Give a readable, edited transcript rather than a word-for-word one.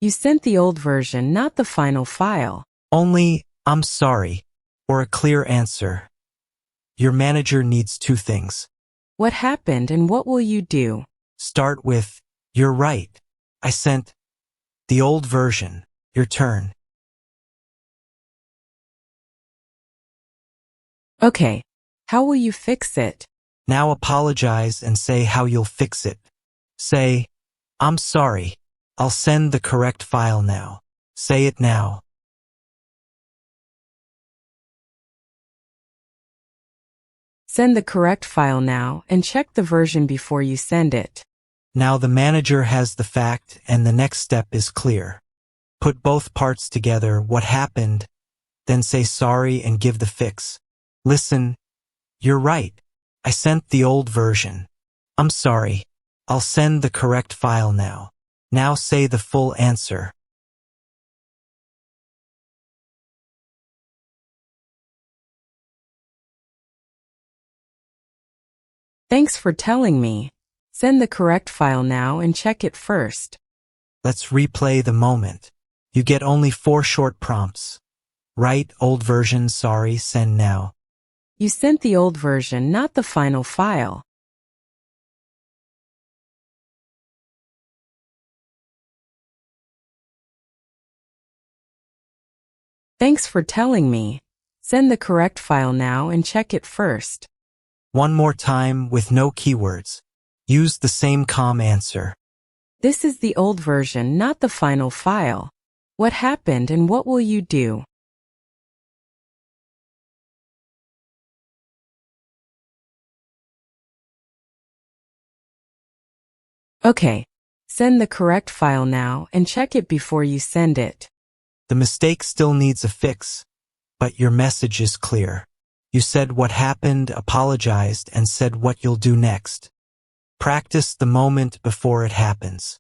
You sent the old version, not the final file. Only, I'm sorry, or a clear answer. Your manager needs two things. What happened and what will you do? Start with, you're right. I sent the old version. Your turn. Okay. How will you fix it? Now apologize and say how you'll fix it. Say, I'm sorry. I'll send the correct file now. Say it now. Send the correct file now and check the version before you send it. Now the manager has the fact and the next step is clear. Put both parts together, what happened, then say sorry and give the fix. Listen, you're right. I sent the old version. I'm sorry. I'll send the correct file now. Now say the full answer. Thanks for telling me. Send the correct file now and check it first. Let's replay the moment. You get only 4 short prompts. Write, old version, sorry, send now. You sent the old version, not the final file. Thanks for telling me. Send the correct file now and check it first. One more time with no keywords. Use the same calm answer. This is the old version, not the final file. What happened and what will you do? Okay. Send the correct file now and check it before you send it. The mistake still needs a fix, but your message is clear. You said what happened, apologized, and said what you'll do next. Practice the moment before it happens.